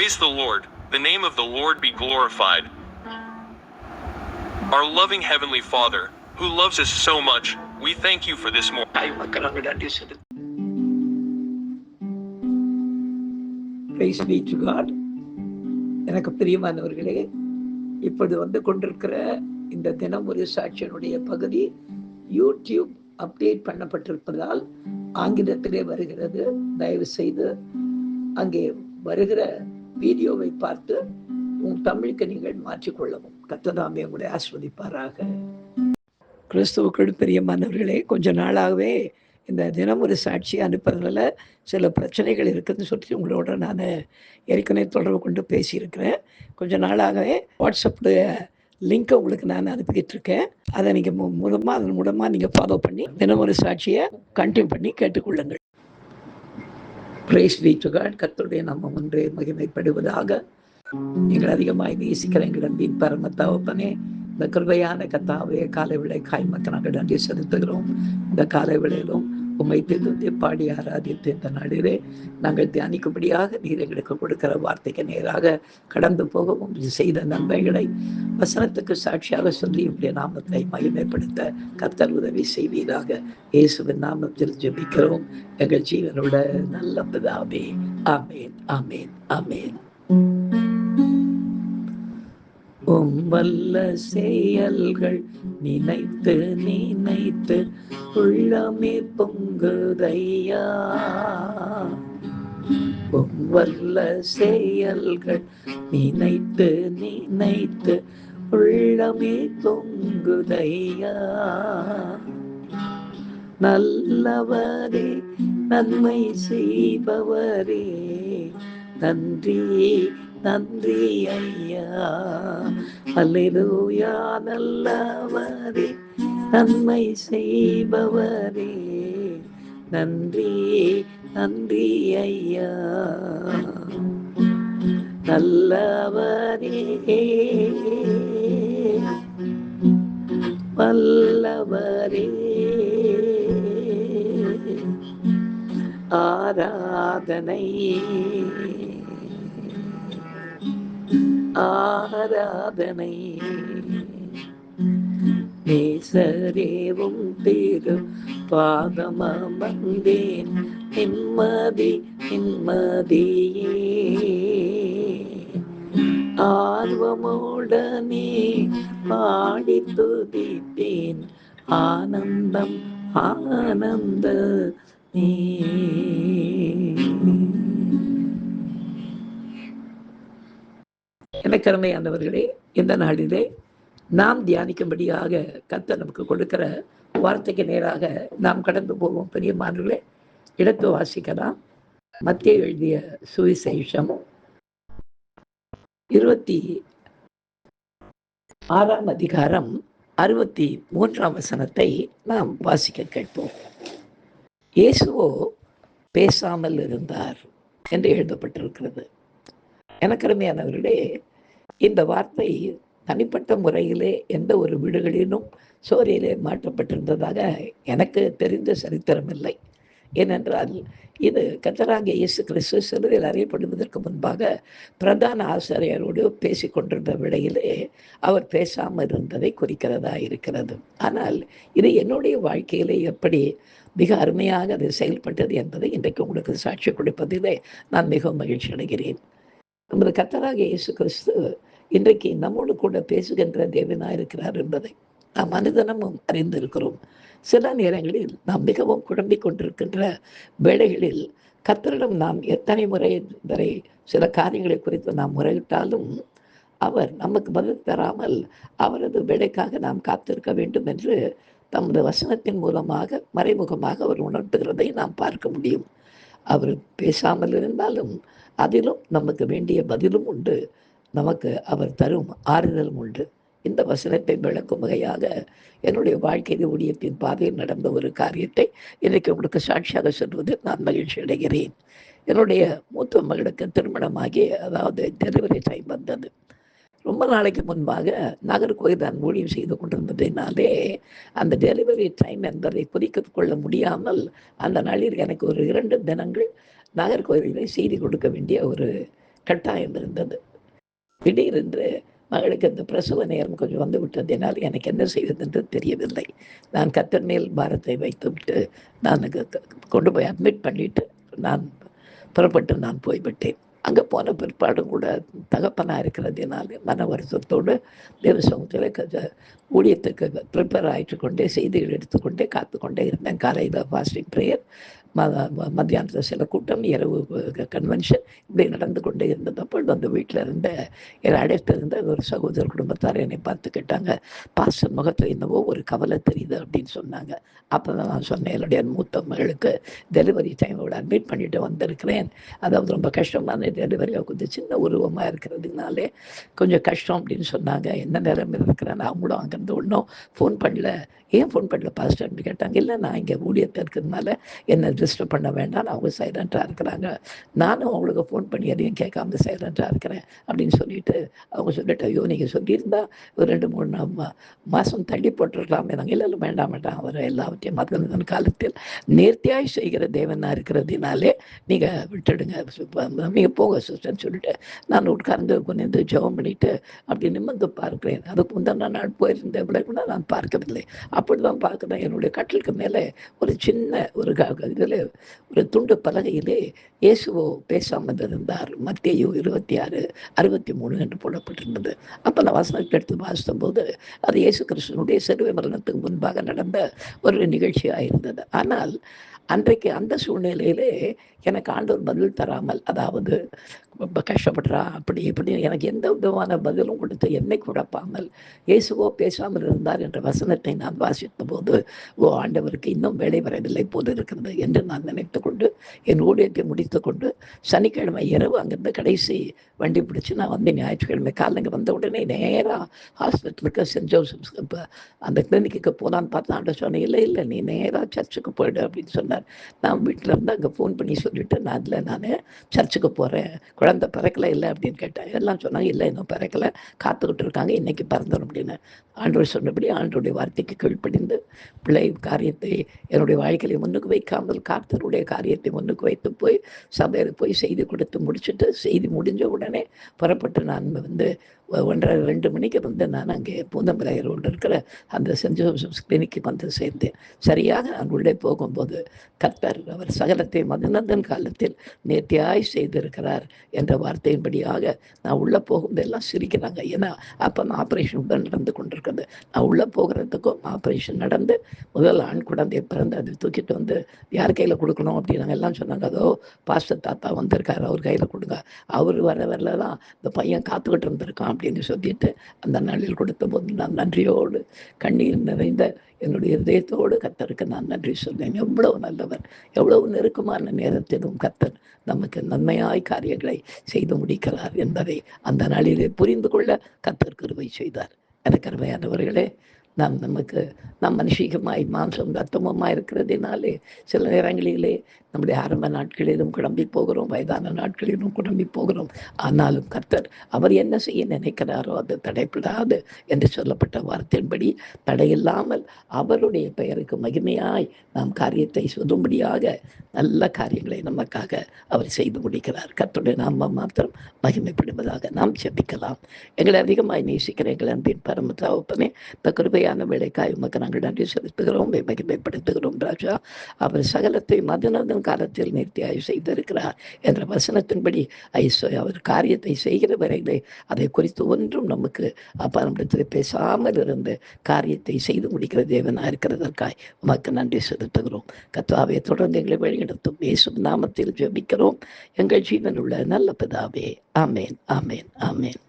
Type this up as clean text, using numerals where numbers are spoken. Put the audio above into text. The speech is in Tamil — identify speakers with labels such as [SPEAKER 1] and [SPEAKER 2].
[SPEAKER 1] Praise the Lord, the name of the Lord be glorified. Our loving Heavenly Father, who loves us so much, we thank you for this morning.
[SPEAKER 2] Praise be to God. எனக்கு பிரியமானவர்களே, இப்போது வந்து கொண்டிருக்கிற இந்த தினம் ஒரு சாட்சியினுடைய பகுதி யூடியூப் அப்டேட் பண்ணப்பட்டிருப்பதால் ஆங்கிலத்திலே வருகிறது. தயவு செய்து அங்கே வருகிற வீடியோவை பார்த்து உங்கள் தமிழுக்கு நீங்கள் மாற்றிக்கொள்ளவும். கர்த்தர் உங்களை ஆசீர்வதிப்பாராக. கிறிஸ்துவுக்குள் பிரியமானவர்களே, கொஞ்ச நாளாகவே இந்த தினம் ஒரு சாட்சி அனுப்புறதுல சில பிரச்சனைகள் இருக்குதுன்னு சொல்லி உங்களோட நான் ஏற்கனவே தொடர்பு கொண்டு பேசியிருக்கிறேன். கொஞ்ச நாளாகவே வாட்ஸ்அப்பில் லிங்க்கை உங்களுக்கு நான் அனுப்பிக்கிட்டு இருக்கேன். அதை நீங்கள் அதன் மூலமாக நீங்கள் ஃபாலோ பண்ணி தினம் ஒரு சாட்சியை கண்டினியூ பண்ணி கேட்டுக்கொள்ளுங்கள். Praise be to God. கர்த்தருடைய நாமம் ஒன்றே மகிமைப்படுவதாக. எங்கள் அதிகமாக நேசிக்கிற எங்கள் அன்பின் பரம தகப்பனே, இந்த கிருபையான கர்த்தாவே, காலை விளைக்காய் மக்கள் நாங்கள் நன்றி செலுத்துகிறோம். இந்த காலை விளையிலும் உம்மை துதித்து பாடி ஆராதித்து இந்த நாளிலே நாங்கள் தியானிக்கும்படியாக நீர் எங்களுக்கு கொடுக்கிற வார்த்தைக்கு நேராக கடந்து போகவும் செய்த நன்மைகளை வசனத்துக்கு சாட்சியாக சொல்லி இப்படிய நாமத்தை மகிமைப்படுத்த கர்த்தர் உதவி செய்வீராக. இயேசுவின் நாமத்தில் ஜெபிக்கிறோம் எங்கள் ஜீவனோட நல்ல பிதாவே. ஆமேன், ஆமேன், ஆமேன். வல்ல செயல்கள் நினைத்து நினைத்து உள்ளமே பொங்குதையா. வல்ல செயல்கள் நினைத்து நினைத்து உள்ளமே பொங்குதையா. நல்லவரே, நன்மை செய்பவரே, நன்றி நன்றி ஐயா. அல்லேலூயா. நல்லவரே, நன்மை செய்பவரே, நன்றி நன்றி ஐயா. நல்லவரே, வல்லவரே, ஆராதனை ஆராதனை. நேசரேவும் திரு பாதமர்ந்தேன், நிம்மதி நிம்மதியே. ஆர்வமுடனே பாடி துதித்தேன், ஆனந்தம் ஆனந்த நீ. எனக்கு அருமையானவர்களே, இந்த நாளிலே நாம் தியானிக்கும்படியாக கர்த்தர் நமக்கு கொடுக்கிற வார்த்தைக்கு நேராக நாம் கடந்து போவோம். பிரியமானவர்களே, இடத்து வாசிக்கலாம். மத்தேயு எழுதிய சுவிசேஷம் 26ஆம் அதிகாரம் 63ஆம் வசனத்தை நாம் வாசிக்க கேட்போம். இயேசுவோ பேசாமல் இருந்தார் என்று எழுதப்பட்டிருக்கிறது. எனக்கு அருமையானவர்களே, இந்த வார்த்தை தனிப்பட்ட முறையிலே எந்த ஒரு வீடுகளிலும் சோரியிலே மாற்றப்பட்டிருந்ததாக எனக்கு தெரிந்த சரித்திரமில்லை. ஏனென்றால் இது கர்த்தராகிய இயேசு கிறிஸ்து சிலுவையில் அறையப்படுவதற்கு முன்பாக பிரதான ஆசிரியரோடு பேசி கொண்டிருந்த வேளையிலே அவர் பேசாமல் இருந்ததை குறிக்கிறதா இருக்கிறது. ஆனால் இது என்னுடைய வாழ்க்கையிலே எப்படி மிக அருமையாக அது செயல்பட்டது என்பதை இன்றைக்கு உங்களுக்கு சாட்சி கொடுப்பதிலே நான் மிகவும் மகிழ்ச்சி அடைகிறேன். நமது கர்த்தராகிய இயேசு கிறிஸ்து இன்றைக்கு நம்மோடு கூட பேசுகின்ற தேவனாக இருக்கிறார் என்பதை நாம் அனுதினமும் அறிந்திருக்கிறோம். சில நேரங்களில் நாம் மிகவும் குழம்பிக் கொண்டிருக்கின்ற வேளைகளில் கர்த்தரிடம் நாம் எத்தனை முறை வரை சில காரியங்களை குறித்து நாம் முறையிட்டாலும் அவர் நமக்கு பதில் தராமல் அவரது வேலைக்காக நாம் காத்திருக்க வேண்டும் என்று தமது வசனத்தின் மூலமாக மறைமுகமாக அவர் உணர்த்துகிறதை நாம் பார்க்க முடியும். அவர் பேசாமல் இருந்தாலும் அதிலும் நமக்கு வேண்டிய பதிலும் உண்டு, நமக்கு அவர் தரும் ஆறுதலும் உண்டு. இந்த வசனத்தை விளக்கும் வகையாக என்னுடைய வாழ்க்கையில் ஊழியத்தின் பாதையில் நடந்த ஒரு காரியத்தை இன்றைக்கு உங்களுக்கு சாட்சியாக சொல்வது நான் மகிழ்ச்சி அடைகிறேன். என்னுடைய மூத்த மகளுக்கு திருமணமாகி, அதாவது டெலிவரி டைம் வந்தது. ரொம்ப நாளைக்கு முன்பாக நாகர்கோவில் நான் ஊழியம் செய்து கொண்டிருந்ததினாலே அந்த டெலிவரி டைம் என்பதை குறித்து கொள்ள முடியாமல் அந்த நாளில் எனக்கு ஒரு 2 தினங்கள் நாகர்கோவிலில் செய்தி கொடுக்க வேண்டிய ஒரு கட்டாயம் இருந்தது. திடீரென்று மகளுக்கு இந்த பிரசவ நேரம் கொஞ்சம் வந்து விட்டதினால் எனக்கு என்ன செய்வது என்று தெரியவில்லை. நான் கர்த்தர் மேல் பாரத்தை வைத்துவிட்டு நான் கொண்டு போய் அட்மிட் பண்ணிட்டு நான் புறப்பட்டு நான் போய்விட்டேன். அங்கே போன பிற்பாடும் கூட தகப்பனாக இருக்கிறதுனால மன வருத்தத்தோடு தேவ சமூகத்தில் ஊழியத்துக்கு ப்ரிப்பேர் ஆகிட்டு கொண்டே செய்திகள் எடுத்துக்கொண்டே காத்து கொண்டே இருந்தேன். காலையில் ஃபாஸ்டிங் ப்ரேயர், மத்தியானத்தில் சில கூட்டம், இரவு கன்வென்ஷன், இப்படி நடந்து கொண்டே இருந்தது. அப்பொழுது அந்த வீட்டில் இருந்த அடுத்து இருந்த ஒரு சகோதர குடும்பத்தார் என்னை பார்த்து கேட்டாங்க, பாஸ்டர் முகத்தில் என்னவோ ஒரு கவலை தெரியுது அப்படின்னு சொன்னாங்க. அப்போ தான் நான் சொன்னேன், என்னுடைய மூத்த மகளுக்கு டெலிவரி டைமோட அட்மிட் பண்ணிட்டு வந்திருக்கிறேன். அதாவது ரொம்ப கஷ்டமான டெலிவரி, கொஞ்சம் சின்ன உருவமாக இருக்கிறதுனாலே கொஞ்சம் கஷ்டம் அப்படின்னு சொன்னாங்க. என்ன நேரம் இருக்கிறேன், அவங்களும் அங்கேருந்து ஒன்றும் ஃபோன் பண்ணல. ஏன் ஃபோன் பண்ணல பாஸ்டர்னு கேட்டாங்க. இல்லை, நான் இங்கே ஊழியத்தில் இருக்கிறதுனால என்னை டிஸ்டர்ப் பண்ண வேண்டாம், அவங்க சைலண்ட்டாக இருக்கிறாங்க, நானும் அவங்களுக்கு ஃபோன் பண்ணி எதையும் கேட்காம சைலண்ட்டாக இருக்கிறேன் அப்படின்னு சொல்லிட்டு அவங்க சொல்லிட்டு, ஐயோ நீங்கள் சொல்லியிருந்தா ஒரு 2-3 மாதம் தள்ளி போட்டுருக்கலாமே. நாங்கள் இல்லை வேண்டாம் அவர் எல்லாவற்றையும் மதன் காலத்தில் நேர்த்தியாய் செய்கிற தேவனாக இருக்கிறதுனாலே நீங்கள் விட்டுடுங்க, நீங்கள் போங்க சிஸ்டர்னு சொல்லிட்டு நான் உட்கார்ந்து கொஞ்சம் ஜெபம் பண்ணிவிட்டு அப்படி நிமிர்ந்து பார்க்கிறேன். அதுக்கு முந்தின நாள் போயிருந்த விட நான் பார்க்கவில்லை. அப்படி தான் பார்க்குறேன், என்னுடைய கட்டிலுக்கு மேலே ஒரு சின்ன ஒரு இதில் ஒரு துண்டு பலகையிலே இயேசுவோ பேசாமல் இருந்தார், மத்தேயு 26:63 என்று போடப்பட்டிருந்தது. அப்போ நான் வசனத்தை எடுத்து வாசித்த போது அது இயேசு கிறிஸ்துவனுடைய சிலுவை மரணத்துக்கு முன்பாக நடந்த ஒரு நிகழ்ச்சியாக இருந்தது. ஆனால் அன்றைக்கு அந்த சூழ்நிலையிலே எனக்கு ஆண்டவர் பதில் தராமல், அதாவது கஷ்டப்படுறா அப்படி இப்படி எனக்கு எந்த விதமான பதிலும் கொடுத்து என்னை குழப்பாமல் இயேசுவோ பேசாமல் இருந்தார் என்ற வசனத்தை நான் வாசித்த போது, ஆண்டவருக்கு இன்னும் வேலை வரவில்லை போது இருக்கிறது என்று நான் நினைத்து கொண்டு என் ஊழியத்தை முடித்து கொண்டு சனிக்கிழமை இரவு அங்கிருந்து கடைசி வண்டி பிடிச்சி நான் வந்து ஞாயிற்றுக்கிழமை காலைங்க வந்த உடனே நேராக ஹாஸ்பிட்டலுக்கு சென்ட் ஜோசப்ஸ் அந்த கிளினிக்கு போகலான்னு பார்த்தா ஆண்டவர் சொன்னேன், இல்லை நீ நேராக சர்ச்சுக்கு போயிடு அப்படின்னு சொன்னார். நான் வீட்டில் இருந்து அங்கே ஃபோன் பண்ணி சொல்லிவிட்டு நான் சர்ச்சுக்கு போகிறேன், குழந்தை பிறக்கலை இல்லை அப்படின்னு கேட்டேன். எல்லாம் சொன்னாங்க, இல்லை இன்னும் பிறக்கலை, காத்துக்கிட்டு இருக்காங்க, இன்றைக்கி பிறந்தோம் அப்படின்னு. ஆண்டவர் சொன்னபடி ஆண்டவருடைய வார்த்தைக்கு கீழ்ப்படிந்து பிள்ளை காரியத்தை என்னுடைய வாழ்க்கையை முன்னுக்கு வைக்காமல் கர்த்தருடைய காரியத்தை முன்னுக்கு வைத்து போய் சபையில் போய் செய்தி கொடுத்து முடிச்சுட்டு செய்தி முடிஞ்ச உடனே புறப்பட்டு நான் 1:30-2 மணிக்கு நான் அங்கே பூந்தமலை ரோடு இருக்கிற அந்த சென்ட் ஜோசப்ஸ் கிளினிக்கு வந்து சேர்ந்தேன். சரியாக நான் உள்ளே போகும்போது கர்த்தர் அவர் சகலத்தை மதுநந்தன் காலத்தில் நேர்த்தியாய் செய்திருக்கிறார் என்ற வார்த்தையின்படியாக நான் உள்ளே போகும்போது எல்லாம் சிரிக்கிறாங்க. ஏன்னா அப்போ ஆப்ரேஷன் உடன் நடந்து கொண்டிருக்கிறது. நான் உள்ளே போகிறதுக்கும் ஆப்ரேஷன் நடந்து முதல் ஆண் குழந்தையை பிறந்து அதை தூக்கிட்டு வந்து யார் கையில் கொடுக்கணும் அப்படின்னு நாங்கள் எல்லாம் சொன்னாங்க. அதோ பாஸ்டர் தாத்தா வந்திருக்காரு, அவர் கையில் கொடுங்க, அவர் வரல தான் இந்த பையன் காத்துக்கிட்டு இருந்திருக்கான் அப்படின்னு சொல்லிட்டு அந்த நாளில் கொடுத்த போது நான் நன்றியோடு கண்ணீர் நிறைந்த என்னுடைய இதயத்தோடு கர்த்தருக்கு நான் நன்றி சொன்னேன். எவ்வளவு நல்லவர், எவ்வளவு நெருக்கமான நேரத்திலும் கர்த்தர் நமக்கு நன்மையாய் காரியங்களை செய்து முடிக்கிறார் என்பதை அந்த நாளிலே புரிந்து கொள்ள கர்த்தர் கிருபை செய்தார். எனக்கு அருமையானவர்களே, நாம் மனுஷிகமாய் மாம்சம் ரத்தமுமாய் இருக்கிறதுனாலே சில நேரங்களிலே நம்முடைய ஆரம்ப நாட்களிலும் குழம்பி போகிறோம், வயதான நாட்களிலும் குழம்பி போகிறோம். ஆனாலும் கர்த்தர் அவர் என்ன செய்ய நினைக்கிறாரோ அது தடைப்படாது என்று சொல்லப்பட்ட வார்த்தையின்படி தடையில்லாமல் அவருடைய பெயருக்கு மகிமையாய் நாம் காரியத்தை சொல்லும்படியாக நல்ல காரியங்களை நமக்காக அவர் செய்து முடிக்கிறார். கர்த்தருடைய நாமம் மாத்திரம் மகிமைப்படுவதாக நாம் ஜெபிக்கலாம். எங்களை அதிகமாய் நேசிக்கிற எங்கள் அன்பின் பரம தகப்பனே, இந்த கிருபையான வேலைக்காய் உமக்கு நாங்கள் நன்றி செலுத்துகிறோம், மகிமைப்படுத்துகிறோம் ராஜா. அவர் சகலத்தை மதுநதன் காலத்தில் நேர்த்தியாய் செய்திருக்கிறார் என்ற வசனத்தின்படி அவர் காரியத்தை செய்கிற வரையிலே அதை குறித்து ஒன்றும் நமக்கு அப்பா நம்மிடத்தில் பேசாமல் இருந்து காரியத்தை செய்து முடிக்கிற தேவனாக இருக்கிறதற்காய் உமக்கு நன்றி செலுத்துகிறோம். கர்த்தாவே, தொடர்ந்து எங்களை வழிநடத்தும் இயேசு நாமத்தில் ஜெபிக்கிறோம் எங்கள் ஜீவனுள்ள நல்ல பிதாவே. ஆமேன், ஆமேன், ஆமேன்.